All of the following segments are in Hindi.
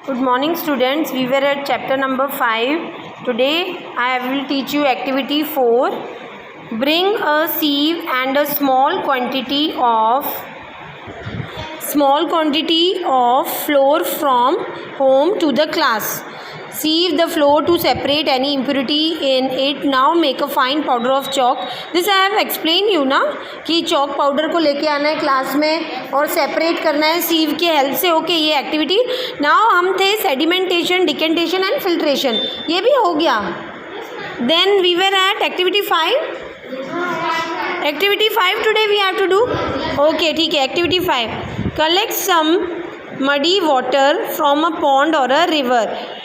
Good morning students, we were at chapter number 5. Today I will teach you activity 4. Bring a sieve and a small quantity of flour from home to the class. Sieve the flour to separate any impurity in it. Now make a fine powder of chalk. This I have explained you ना कि चॉक पाउडर को लेके आना है क्लास में और सेपरेट करना है सीव के हेल्प से. ओके, ये एक्टिविटी. नाउ हम थे सेडिमेंटेशन, डिकेंटेशन एंड फिल्ट्रेशन, ये भी हो गया. Then we were at activity 5. Activity 5 today we have to do. Okay, ठीक है. Activity 5, collect some muddy water from a pond or a river.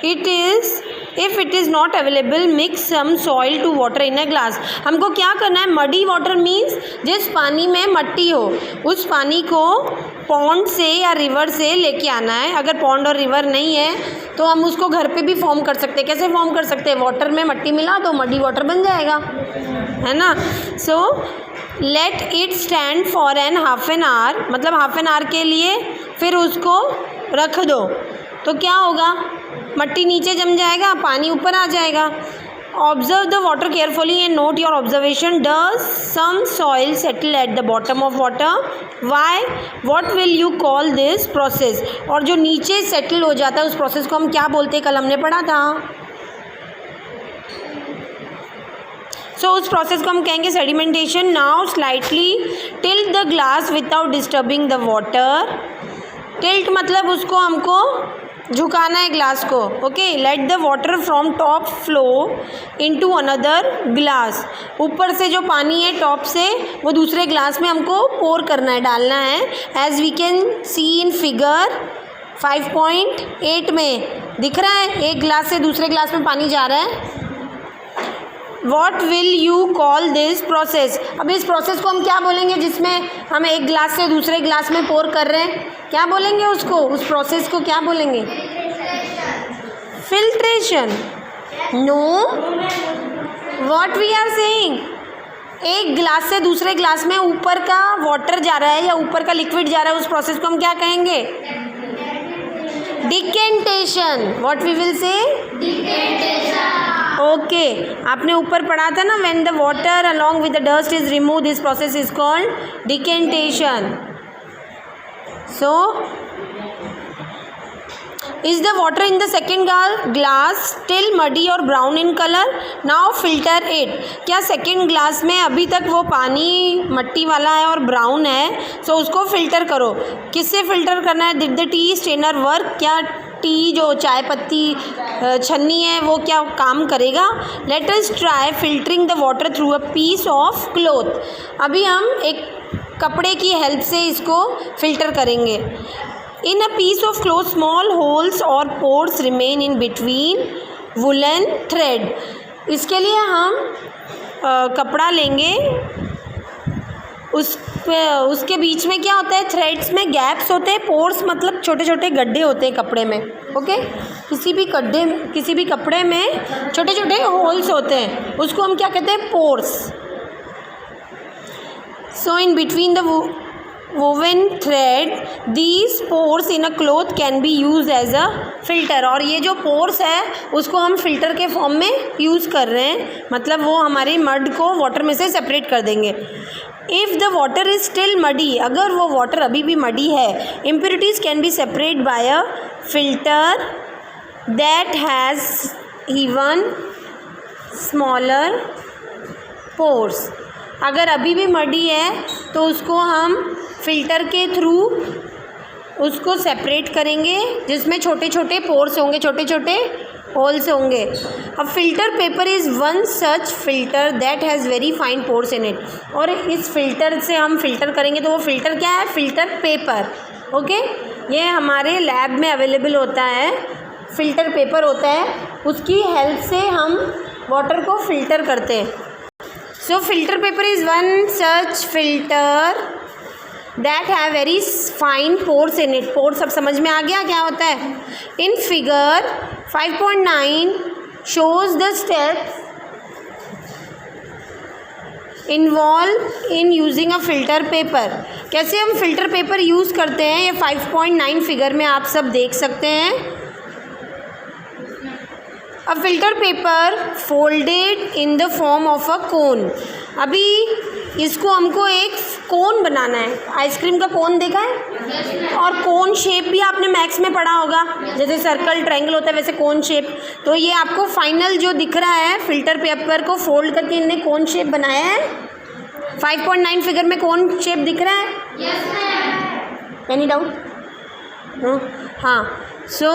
If it is not available, mix some soil to water in a glass. हमको क्या करना है? muddy water means जिस पानी में मट्टी हो उस पानी को पॉन्ड से या रिवर से लेके आना है. अगर पॉन्ड और रिवर नहीं है तो हम उसको घर पे भी फॉर्म कर सकते हैं. कैसे फॉर्म कर सकते हैं? वाटर में मट्टी मिला दो, मड्डी वाटर बन जाएगा, है ना. So let it stand for an half an hour, मतलब हाफ एन आवर के लिए फिर उसको रख दो. तो क्या होगा? मट्टी नीचे जम जाएगा, पानी ऊपर आ जाएगा. Observe the water carefully and note your observation. Does some soil settle at the bottom of water? Why? What will you call this process? और जो नीचे सेटल हो जाता है उस प्रोसेस को हम क्या बोलते हैं? कल हमने पढ़ा था. सो उस प्रोसेस को हम कहेंगे sedimentation. Now slightly tilt the glass without disturbing the water. Tilt मतलब उसको हमको झुकाना है ग्लास को. Okay, let the water from top flow into another glass. ऊपर से जो पानी है टॉप से वो दूसरे ग्लास में हमको पोर करना है, डालना है. As we can see in figure 5.8 में दिख रहा है, एक ग्लास से दूसरे ग्लास में पानी जा रहा है. What will you call this process? अब इस प्रोसेस को हम क्या बोलेंगे जिसमें हम एक ग्लास से दूसरे ग्लास में पोर कर रहे हैं? क्या बोलेंगे उसको? उस प्रोसेस को क्या बोलेंगे? Filtration. No, what we are saying, एक ग्लास से दूसरे ग्लास में ऊपर का वाटर जा रहा है या ऊपर का लिक्विड जा रहा है, उस प्रोसेस को हम क्या कहेंगे? Decantation. What we will say? Okay, आपने ऊपर पढ़ा था ना, when the water along with the dust is remove, this process is called decantation. So is the water in the second glass still muddy और brown in colour? Now filter it. क्या सेकेंड ग्लास में अभी तक वो पानी मट्टी वाला है और ब्राउन है? सो उसको फिल्टर करो. किससे फिल्टर करना है? Did the tea strainer work? क्या टी जो चाय पत्ती छन्नी है वो क्या काम करेगा? Let us try filtering the water through a piece of cloth. अभी हम एक कपड़े की हेल्प से इसको फिल्टर करेंगे. In a piece of cloth small holes और pores remain in between woollen thread. इसके लिए हम कपड़ा लेंगे, उसके बीच में क्या होता है? थ्रेड्स में गैप्स होते हैं. पोर्स मतलब छोटे छोटे गड्ढे होते हैं कपड़े में. ओके, किसी भी कपड़े में छोटे छोटे होल्स होते हैं, उसको हम क्या कहते हैं? Pores. So in between the woven thread these pores in a cloth can be used as a filter. और ये जो pores है उसको हम फिल्टर के फॉर्म में यूज़ कर रहे हैं, मतलब वो हमारे मड को वाटर में से सेपरेट कर देंगे. If the water is still muddy, अगर वो वाटर अभी भी मडी है, impurities can be separate by a filter that has even smaller pores. अगर अभी भी मडी है तो उसको हम फिल्टर के थ्रू उसको सेपरेट करेंगे जिसमें छोटे छोटे पोर्स होंगे, छोटे छोटे होल्स होंगे. अब filter paper is one such filter that has very fine pores in it. और इस फिल्टर से हम फिल्टर करेंगे तो वो फिल्टर क्या है? Filter paper. ओके, ये हमारे लैब में अवेलेबल होता है. फिल्टर पेपर होता है, उसकी हेल्प से हम वाटर को फिल्टर करते हैं. So filter paper is one such filter that have very fine pores in it. Pores सब समझ में आ गया क्या होता है? In figure 5.9 shows the steps involve in using a filter paper. कैसे हम फिल्टर पेपर यूज़ करते हैं ये 5.9 फिगर में आप सब देख सकते हैं. A filter paper folded in the form of a cone. अभी इसको हमको एक कोन बनाना है। आइसक्रीम का कोन देखा है? और कोन शेप भी आपने मैथ्स में पढ़ा होगा, जैसे सर्कल ट्रायंगल होता है वैसे कोन शेप। तो ये आपको फाइनल जो दिख रहा है, फिल्टर पेपर को फोल्ड करके इनने कोन शेप बनाया है। 5.9 फिगर में कोन शेप दिख रहा है? Any doubt? हाँ, so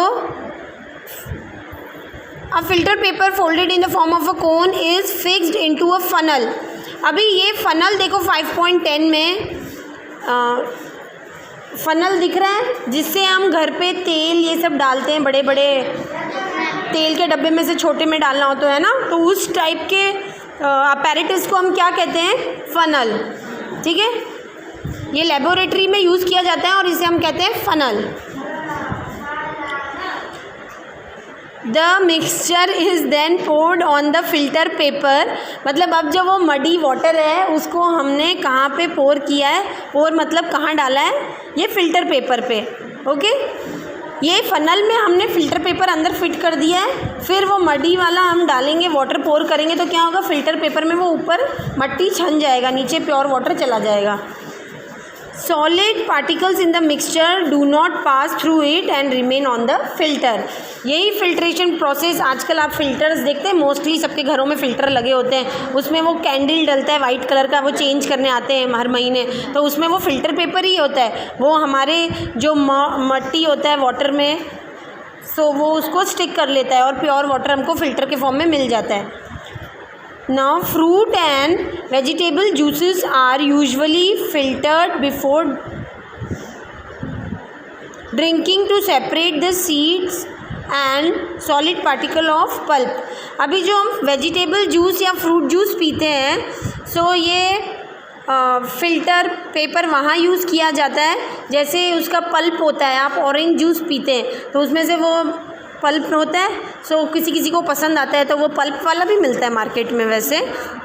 a filter paper folded in the form of a cone is fixed into a funnel. अभी ये फनल देखो 5.10 में फनल दिख रहा है, जिससे हम घर पे तेल ये सब डालते हैं, बड़े बड़े तेल के डब्बे में से छोटे में डालना हो तो, है ना। तो उस टाइप के अपैरेटस को हम क्या कहते हैं? फनल। ठीक है, ये लेबोरेटरी में यूज़ किया जाता है और इसे हम कहते हैं funnel. The mixture is then poured on the filter paper. मतलब अब जब वो मडी वाटर है उसको हमने कहाँ पे पोर किया है? पोर मतलब कहाँ डाला है? ये फिल्टर पेपर पे। ओके, ये फनल में हमने फिल्टर पेपर अंदर फिट कर दिया है। फिर वो मडी वाला हम डालेंगे, वाटर पोर करेंगे तो क्या होगा? फिल्टर पेपर में वो ऊपर मट्टी छन जाएगा, नीचे प्योर वाटर चला जाएगा। Solid particles in the mixture do not pass through it and remain on the filter. यही फिल्ट्रेशन प्रोसेस, आजकल आप फिल्टर्स देखते हैं, मोस्टली सबके घरों में फ़िल्टर लगे होते हैं। उसमें वो कैंडल डलता है वाइट कलर का, वो चेंज करने आते हैं हर महीने, तो उसमें वो फ़िल्टर पेपर ही होता है। वो हमारे जो मट्टी होता है वाटर में, सो वो उसको स्टिक कर लेता है और प्योर वाटर हमको फ़िल्टर के फॉर्म में मिल जाता है। Now fruit and vegetable juices are usually filtered before drinking to separate the seeds and solid particle of pulp। अभी जो हम वेजिटेबल जूस या फ्रूट जूस पीते हैं, सो ये फ़िल्टर पेपर वहाँ यूज़ किया जाता है। जैसे उसका पल्प होता है, आप ऑरेंज जूस पीते हैं तो उसमें से वो पल्प होता है, सो किसी किसी को पसंद आता है तो वो पल्प वाला भी मिलता है मार्केट में वैसे,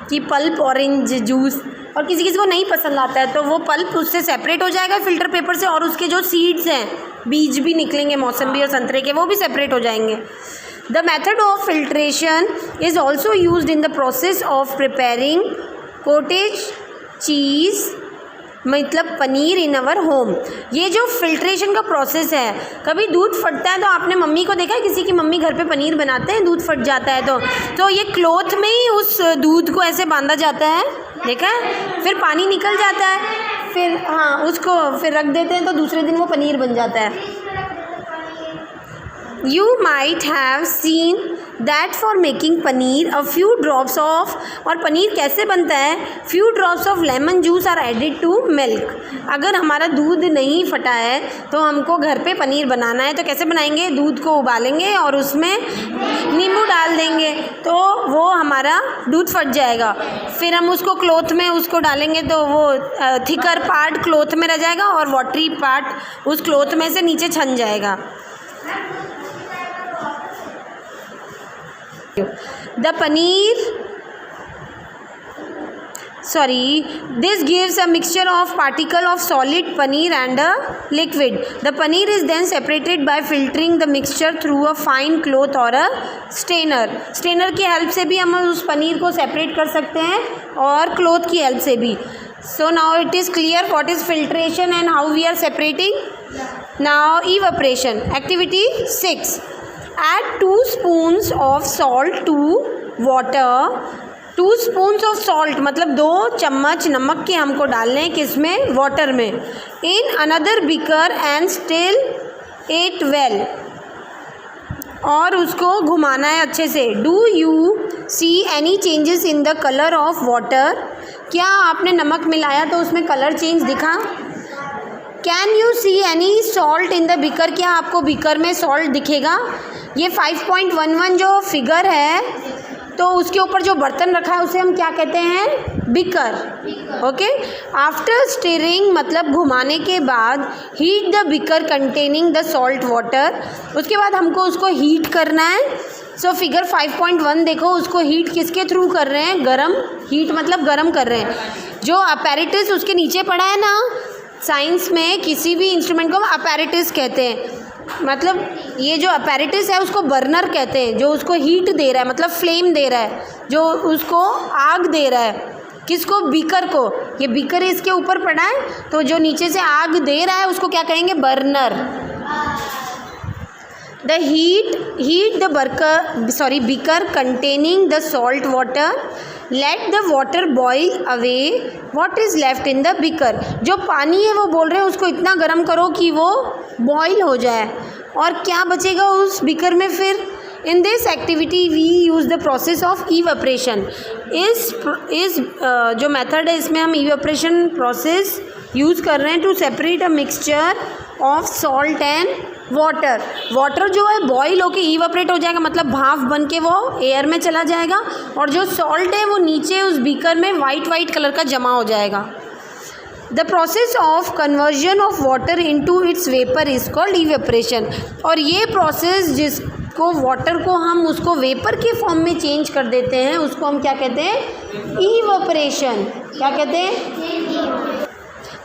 कि पल्प ऑरेंज जूस। और किसी किसी को नहीं पसंद आता है तो वो पल्प उससे सेपरेट हो जाएगा फ़िल्टर पेपर से, और उसके जो सीड्स हैं, बीज भी निकलेंगे मौसम्बी और संतरे के, वो भी सेपरेट हो जाएंगे। The method of filtration is also used in the process of preparing cottage चीज़, मतलब पनीर इन अवर होम। ये जो फिल्ट्रेशन का प्रोसेस है, कभी दूध फटता है तो आपने मम्मी को देखा है, किसी की मम्मी घर पे पनीर बनाते हैं, दूध फट जाता है तो ये क्लॉथ में ही उस दूध को ऐसे बांधा जाता है, देखा है? फिर पानी निकल जाता है, फिर हाँ उसको फिर रख देते हैं तो दूसरे दिन वो पनीर बन जाता है। You might have seen that for making paneer a few drops of, और पनीर कैसे बनता है? few drops of lemon juice are added to milk। अगर हमारा दूध नहीं फटा है तो हमको घर पे पनीर बनाना है तो कैसे बनाएंगे? दूध को उबालेंगे और उसमें नींबू डाल देंगे तो वो हमारा दूध फट जाएगा। फिर हम उसको क्लॉथ में उसको डालेंगे तो वो थिकर पार्ट क्लॉथ में रह जाएगा और वाटरी पार्ट उस क्लॉथ में से नीचे छन जाएगा। The paneer, this gives a mixture of particle of solid paneer and a liquid. The paneer is then separated by filtering the mixture through a fine cloth or a strainer। strainer की हेल्प से भी हम उस पनीर को सेपरेट कर सकते हैं और क्लॉथ की हेल्प से भी। So now it is clear what is filtration and how we are separating. Now evaporation, activity 6। Add 2 spoons of salt to water। 2 spoons of salt मतलब 2 चम्मच नमक के हमको डालने हैं, किसमें? वाटर में। In another beaker and stir it well। और उसको घुमाना है अच्छे से। Do you see any changes in the color of water? क्या आपने नमक मिलाया तो उसमें कलर चेंज दिखा? Can you see any salt in the beaker? क्या आपको बीकर में सॉल्ट दिखेगा? ये 5.11 जो फिगर है तो उसके ऊपर जो बर्तन रखा है उसे हम क्या कहते हैं? बीकर। ओके, आफ्टर स्टिरिंग मतलब घुमाने के बाद, heat the beaker containing the salt water. उसके बाद हमको उसको हीट करना है। सो फिगर 5.1 देखो, उसको हीट किसके थ्रू कर रहे हैं? गरम। हीट मतलब गरम कर रहे हैं। जो अपैरेटस उसके नीचे पड़ा है ना, साइंस में किसी भी इंस्ट्रूमेंट को अपैरेटस कहते हैं। मतलब ये जो अपैरेटस है उसको बर्नर कहते हैं, जो उसको हीट दे रहा है, मतलब फ्लेम दे रहा है, जो उसको आग दे रहा है। किसको? बीकर को। ये बीकर इसके ऊपर पड़ा है, तो जो नीचे से आग दे रहा है उसको क्या कहेंगे? Burner. The heat the beaker containing the salt water. Let the water boil away what is left in the beaker. जो पानी है वो बोल रहे हैं उसको इतना गर्म करो कि वो बॉयल हो जाए, और क्या बचेगा उस बीकर में फिर? In this activity we use the process of evaporation. इस जो मेथड है इसमें हम evaporation process यूज़ कर रहे हैं to separate a mixture of salt and water. Water जो है बॉईल होके इवापरेट हो जाएगा, मतलब भाप बन के वो एयर में चला जाएगा, और जो सॉल्ट है वो नीचे उस बीकर में वाइट कलर का जमा हो जाएगा। The process of conversion of water into its vapour is called evaporation. और ये प्रोसेस जिसको वाटर को हम उसको वेपर के फॉर्म में चेंज कर देते हैं उसको हम क्या कहते हैं? इवेपरेशन। क्या कहते हैं?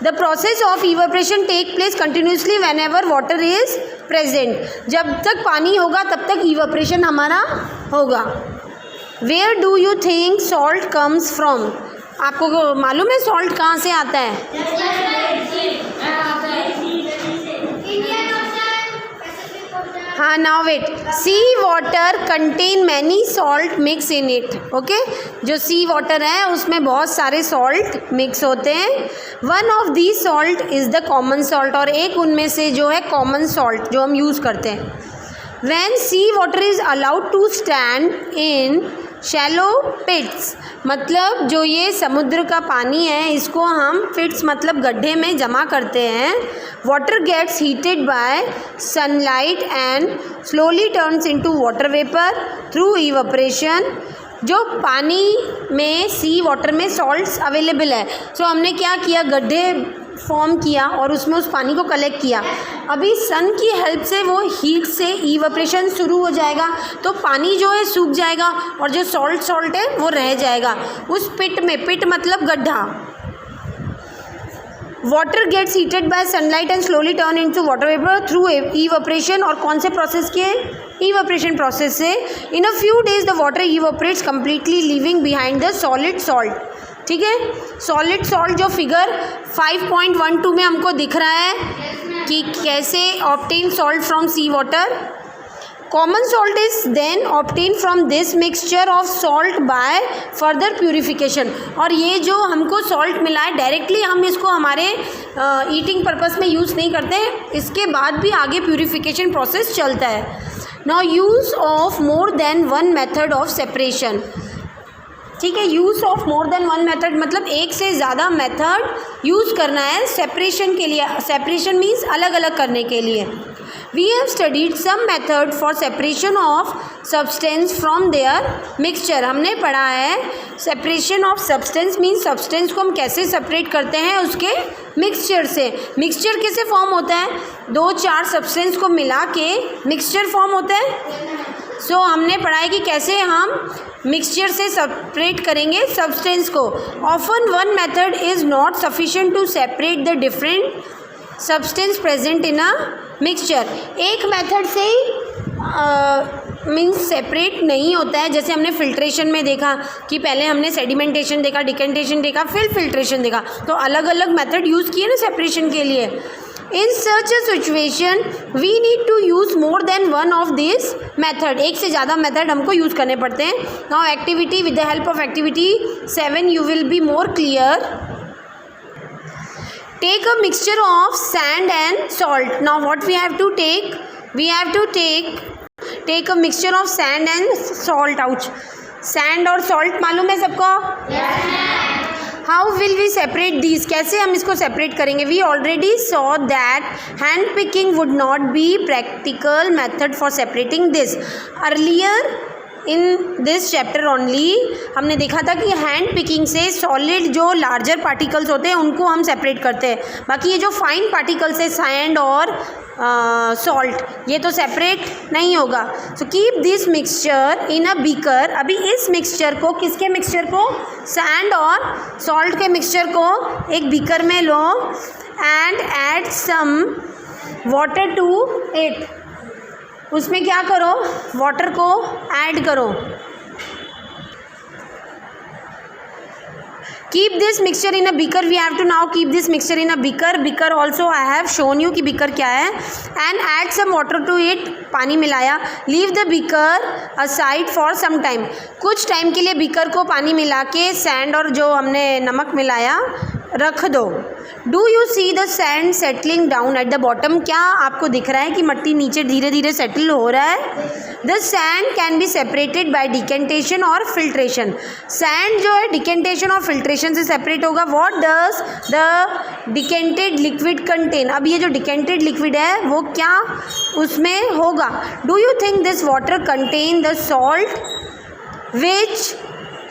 The process of evaporation take place continuously whenever water is present. जब तक पानी होगा तब तक evaporation हमारा होगा। Where do you think salt comes from? आपको मालूम है salt कहाँ से आता है? हाँ, now wait. Sea water contain many salt mix in it. Okay? जो sea water है उसमें बहुत सारे salt mix होते हैं. One of these salt is the common salt. और एक उनमें से जो है common salt जो हम यूज़ करते हैं. When sea water is allowed to stand in shallow pits, मतलब जो ये समुद्र का पानी है इसको हम पिट्स मतलब गड्ढे में जमा करते हैं. Water gets heated by sunlight and slowly turns into water vapour through evaporation. जो पानी में सी वाटर में सॉल्ट्स अवेलेबल है, तो हमने क्या किया? गड्ढे फॉर्म किया और उसमें उस पानी को कलेक्ट किया. अभी सन की हेल्प से वो हीट से इवेपरेशन शुरू हो जाएगा, तो पानी जो है सूख जाएगा और जो सॉल्ट है वो रह जाएगा उस पिट में. पिट मतलब गड्ढा. Water gets heated by sunlight and slowly turn into water vapour through evaporation. और कौन से प्रोसेस के? इवेपरेशन प्रोसेस से. In a few days the water evaporates completely leaving behind the solid salt. ठीक है, सॉलिड सॉल्ट जो फिगर 5.12 में हमको दिख रहा है कि कैसे obtain salt from sea water. Common salt is then obtain from this mixture of salt by further purification. और ये जो हमको सॉल्ट मिला है डायरेक्टली हम इसको हमारे ईटिंग पर्पस में यूज़ नहीं करते, इसके बाद भी आगे प्यूरिफिकेशन प्रोसेस चलता है. Now use of more than one method of separation. ठीक है, use of more than one method मतलब एक से ज़्यादा मेथड यूज़ करना है सेपरेशन के लिए. सेपरेशन मीन्स अलग अलग करने के लिए. We have studied some method for separation of substance from their mixture. हमने पढ़ा है separation of substance means substance को हम कैसे सेपरेट करते हैं उसके मिक्सचर से. मिक्सचर कैसे फॉर्म होता है? 2-4 सब्सटेंस को मिला के मिक्सचर फॉर्म होता है. सो हमने पढ़ा है कि कैसे हम मिक्सचर से सेपरेट करेंगे सब्सटेंस को. Often one method is not sufficient to separate the different substance present in a mixture. एक मेथड से ही मीन्स सेपरेट नहीं होता है. जैसे हमने फिल्ट्रेशन में देखा कि पहले हमने सेडिमेंटेशन देखा, डिकेंटेशन देखा, फिर फिल्ट्रेशन देखा, तो अलग अलग मेथड यूज़ किए ना सेपरेशन के लिए. In such a situation, we need to use more than one of these method. एक से ज़्यादा मेथड हमको यूज़ करने पड़ते हैं. Now activity, with the help of activity 7 you will be more clear. Take a mixture of sand and salt. Now what we have to take? We have to take a mixture of sand and salt. Ouch. Sand और salt मालूम है सबको? Yes. How will we separate these? कैसे हम इसको separate करेंगे? We already saw that hand picking would not be practical method for separating this. Earlier in this chapter only हमने देखा था कि हैंड पिकिंग से सॉलिड जो लार्जर पार्टिकल्स होते हैं उनको हम सेपरेट करते हैं. बाकी ये जो फाइन पार्टिकल्स है सैंड और सॉल्ट ये तो सेपरेट नहीं होगा. So keep this mixture in a beaker. अभी इस मिक्सचर को, किसके मिक्सचर को? सैंड और सॉल्ट के मिक्सचर को एक बीकर में लो and add some water to it. उसमें क्या करो, वाटर को ऐड करो। Keep this mixture in a beaker. We have to now keep this mixture in a beaker. Beaker also I have shown you कि beaker क्या है. And add some water to it. पानी मिलाया. Leave the beaker aside for some time. कुछ टाइम के लिए beaker को पानी मिला के sand और जो हमने नमक मिलाया रख दो. Do you see the sand settling down eight the bottom. क्या आपको दिख रहा है कि मट्टी नीचे धीरे धीरे सेटल हो रहा है. The sand can be separated by decantation और फिल्ट्रेशन. सैंड जो है डिकेंटेशन और फिल्ट्रेशन से सेपरेट होगा. What does the decanted liquid contain. अब ये जो डिकेंटेड लिक्विड है वो क्या उसमें होगा. Do you think this water contain the salt which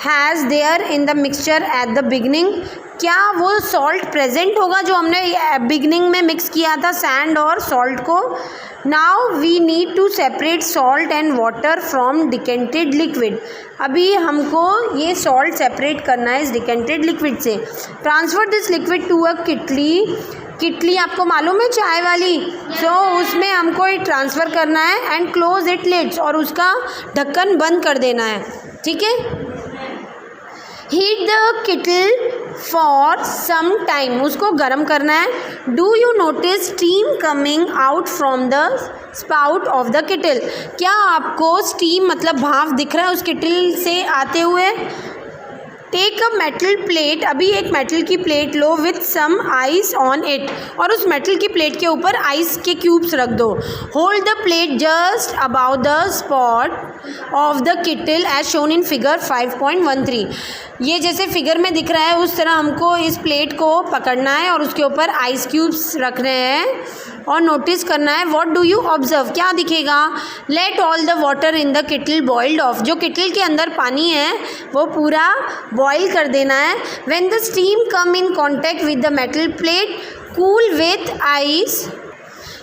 has there in the mixture at the beginning. क्या वो सॉल्ट प्रेजेंट होगा जो हमने बिगनिंग में मिक्स किया था सैंड और सॉल्ट को. Now we need to separate salt and water from decanted liquid. अभी हमको ये सॉल्ट सेपरेट करना है इस डिकेंटेड लिक्विड से. Transfer this liquid to a kettle. Kettle आपको मालूम है चाय वाली. तो उसमें हमको ये ट्रांसफ़र करना है. And close it lids. और उसका ढक्कन बंद कर देना है. ठीक है. Heat the kettle for some time. उसको गर्म करना है. Do you notice steam coming out from the spout of the kettle. क्या आपको स्टीम मतलब भाप दिख रहा है उस किटल से आते हुए. Take a metal plate. अभी एक मेटल की प्लेट लो with some ice on it. और उस मेटल की प्लेट के ऊपर आइस के क्यूब्स रख दो. Hold the plate just about the spot of the kettle as shown in figure 5.13. ये जैसे फिगर में दिख रहा है उस तरह हमको इस प्लेट को पकड़ना है और उसके ऊपर आइस क्यूब्स रखने हैं और नोटिस करना है. What do you observe. क्या दिखेगा. Let all the water in the kettle boiled of. जो किटल के अंदर पानी है वो पूरा बॉईल कर देना है. When the steam come in contact with the metal plate cool with ice.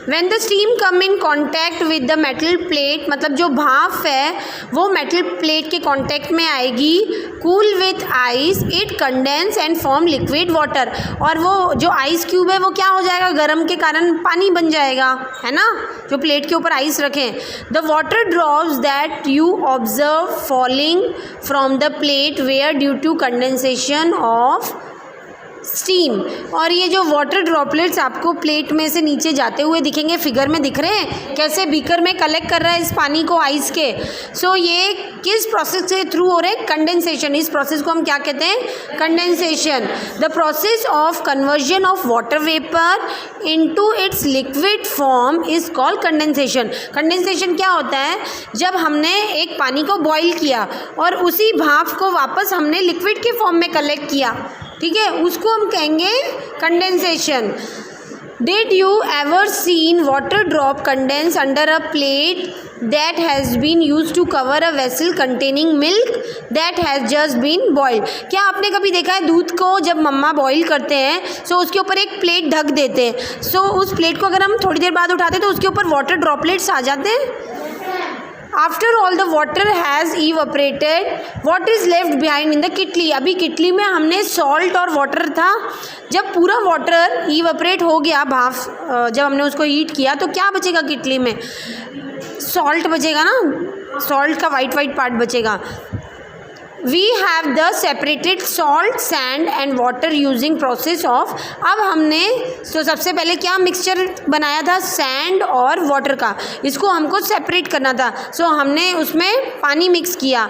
When the steam come in contact with the metal plate मतलब जो भाप है वो मेटल प्लेट के कांटेक्ट में आएगी. Cool with ice it condense and form liquid water. और वो जो आइस क्यूब है वो क्या हो जाएगा गर्म के कारण पानी बन जाएगा है ना जो प्लेट के ऊपर आइस रखें. The water drops that you observe falling from the plate were due to condensation of steam. और ये जो वाटर ड्रॉपलेट्स आपको प्लेट में से नीचे जाते हुए दिखेंगे. फिगर में दिख रहे हैं कैसे बीकर में कलेक्ट कर रहा है इस पानी को आइस के. सो ये किस प्रोसेस के थ्रू हो रहे हैं. कंडेंसेशन. इस प्रोसेस को हम क्या कहते हैं condensation. The process of conversion of water vapour into its liquid form is called condensation. Condensation क्या होता है जब हमने एक पानी को बॉईल किया और उसी भाप को वापस हमने लिक्विड के फॉर्म में कलेक्ट किया. ठीक है उसको हम कहेंगे condensation. Did you ever seen water drop condense under a plate that has been use to cover a vessel containing milk that has just been boiled. क्या आपने कभी देखा है दूध को जब मम्मा बॉईल करते हैं सो उसके ऊपर एक प्लेट ढक देते हैं. सो उस प्लेट को अगर हम थोड़ी देर बाद उठाते तो उसके ऊपर वाटर ड्रॉपलेट्स आ जाते हैं. After all the water has evaporated what is left behind in the kettle. अभी किटली में हमने सॉल्ट और वाटर था. जब पूरा वाटर इवोपरेट हो गया भाप जब हमने उसको हीट किया तो क्या बचेगा किटली में. सॉल्ट बचेगा ना. सॉल्ट का वाइट पार्ट बचेगा. We have the separated salt sand and water using process of. अब हमने तो सबसे पहले क्या मिक्सचर बनाया था सैंड और वाटर का. इसको हमको सेपरेट करना था. सो हमने उसमें पानी मिक्स किया.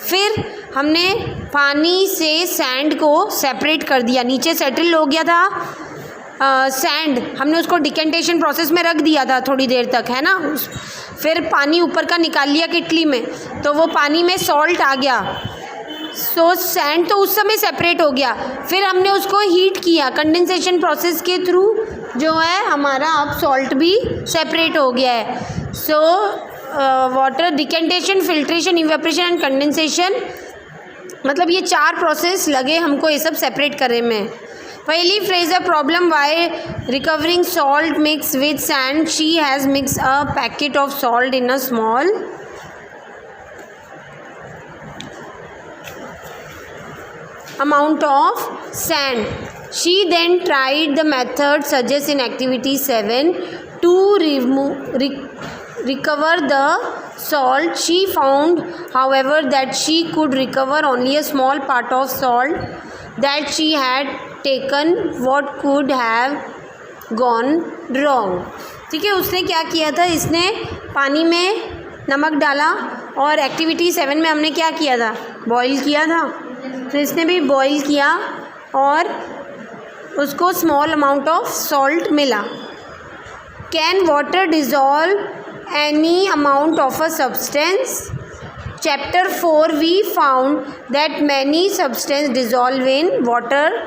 फिर हमने पानी से सैंड को सेपरेट कर दिया. नीचे सेटल हो गया था सैंड. हमने उसको डिकेंटेशन प्रोसेस में रख दिया था थोड़ी देर तक है ना. फिर पानी ऊपर का निकाल लिया किटली में तो वो पानी में सॉल्ट आ गया. सो सैंड तो उस समय सेपरेट हो गया. फिर हमने उसको हीट किया कंडेंसेशन प्रोसेस के थ्रू जो है हमारा अब सॉल्ट भी सेपरेट हो गया है. So water decantation filtration evaporation and condensation मतलब ये 4 प्रोसेस लगे हमको ये सब सेपरेट करने में. पहली phrase a problem why recovering salt mix with sand. She has mix a packet of salt in a small amount of sand. She then tried the method suggested in activity 7 to recover the salt. She found, however, that she could recover only a small part of salt that she had taken. What could have gone wrong? ठीक है, उसने क्या किया था, इसने पानी में नमक डाला और एक्टिविटी 7 में हमने क्या किया था, बॉईल किया था. तो इसने भी बॉईल किया और उसको स्मॉल अमाउंट ऑफ सॉल्ट मिला. Can water dissolve any amount of a substance? Chapter 4 we found that many substance dissolve in water.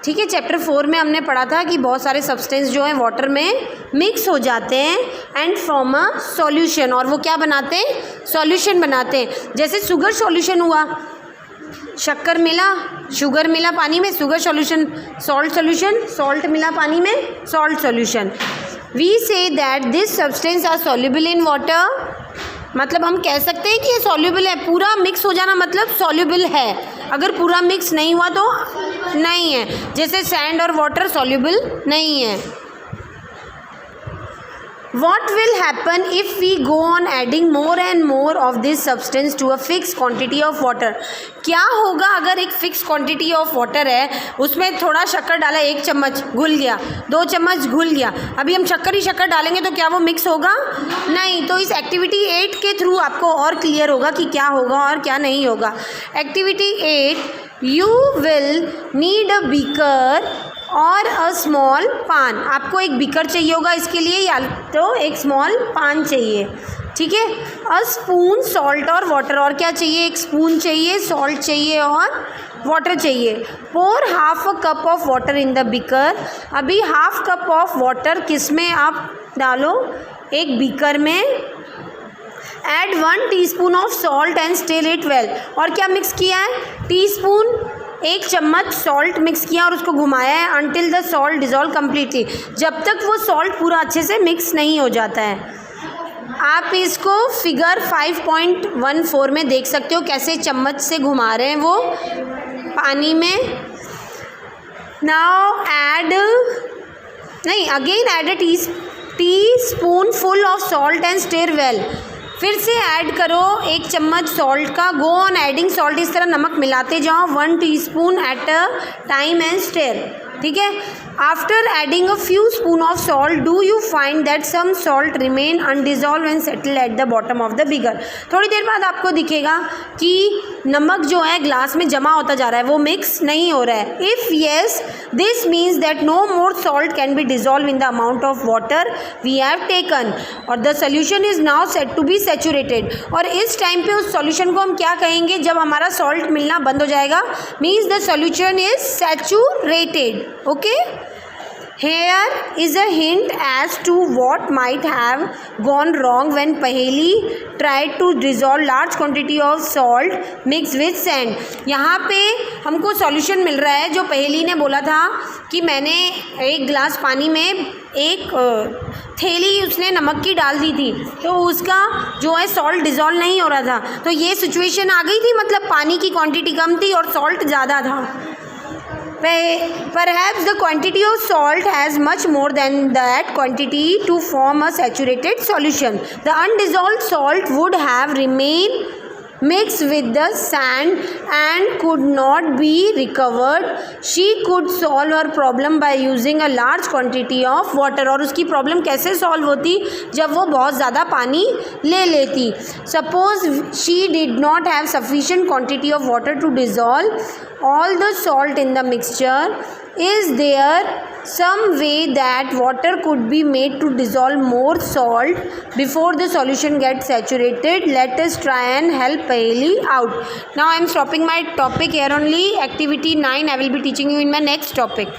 ठीक है, चैप्टर 4 में हमने पढ़ा था कि बहुत सारे सब्सटेंस जो हैं वाटर में मिक्स हो जाते हैं एंड फॉर्म अ सॉल्यूशन. और वो क्या बनाते हैं, सॉल्यूशन बनाते हैं. जैसे शुगर सॉल्यूशन हुआ, शक्कर मिला, शुगर मिला पानी में, शुगर सॉल्यूशन. सॉल्यूशन, सॉल्ट मिला पानी में, salt solution. We say that this substance are soluble in water. मतलब हम कह सकते हैं कि ये सॉल्युबल है. पूरा मिक्स हो जाना मतलब सॉल्युबल है. अगर पूरा मिक्स नहीं हुआ तो नहीं है. जैसे सैंड और वाटर सॉल्युबल नहीं है. What will happen if we go on adding more and more of this substance to a fixed quantity of water? क्या होगा अगर एक फिक्स क्वांटिटी ऑफ वाटर है, उसमें थोड़ा शक्कर डाला, 1 चम्मच घुल गया, 2 चम्मच घुल गया. अभी हम शक्कर ही शक्कर डालेंगे तो क्या वो मिक्स होगा? नहीं. तो इस एक्टिविटी 8 के थ्रू आपको और क्लियर होगा कि क्या होगा और क्या नहीं होगा. Activity 8, you will need a beaker और अ स्मॉल पान. आपको एक बीकर चाहिए होगा इसके लिए, या तो एक स्मॉल पान चाहिए. ठीक है. अ स्पून सॉल्ट और वाटर. और क्या चाहिए, एक स्पून चाहिए, सॉल्ट चाहिए और वाटर चाहिए. Pour half a cup of water in the beaker. अभी हाफ कप ऑफ वाटर किस में आप डालो, एक बीकर में. Add 1 teaspoon of salt and stir it well. और क्या मिक्स किया है, टीस्पून, 1 चम्मच सॉल्ट मिक्स किया और उसको घुमाया है until the salt dissolve completely. जब तक वो सॉल्ट पूरा अच्छे से मिक्स नहीं हो जाता है. आप इसको फिगर 5.14 में देख सकते हो कैसे चम्मच से घुमा रहे हैं वो पानी में. नाउ ऐड, नहीं, again add a teaspoon full of salt and stir well. फिर से ऐड करो 1 चम्मच सॉल्ट का. Go on adding salt. इस तरह नमक मिलाते जाओ 1 teaspoon at a time and stir. ठीक है. After adding a few spoon of salt do you find that some salt remain undissolved and settle at the bottom of the beaker. थोड़ी देर बाद आपको दिखेगा कि नमक जो है ग्लास में जमा होता जा रहा है, वो मिक्स नहीं हो रहा है. If yes, this means that no more salt can be dissolve in the amount of water we have taken और the solution is now set to be saturated. और इस टाइम पे उस सॉल्यूशन को हम क्या कहेंगे, जब हमारा सॉल्ट मिलना बंद हो जाएगा, means the solution is saturated. Okay. Here is a hint as to what might have gone wrong when Paheli tried to dissolve large quantity of salt mixed with sand. यहाँ पे हमको सॉल्यूशन मिल रहा है. जो पहेली ने बोला था कि मैंने 1 गिलास पानी में एक थैली उसने नमक की डाल दी थी, तो उसका जो है सॉल्ट डिज़ोल्व नहीं हो रहा था. तो ये सिचुएशन आ गई थी, मतलब पानी की क्वांटिटी कम थी और सॉल्ट ज़्यादा था. Perhaps the quantity of salt has much more than that quantity to form a saturated solution. The undissolved salt would have remained mixed with the sand and could not be recovered. She could solve her problem by using a large quantity of water. और उसकी प्रॉब्लम कैसे सॉल्व होती, जब वो बहुत ज़्यादा पानी ले लेती. Suppose she did not have sufficient quantity of water to dissolve all the salt in the mixture. Is there some way that water could be made to dissolve more salt before the solution gets saturated? Let us try and help Paheli out. Now I am stopping my topic here only. Activity 9 I will be teaching you in my next topic.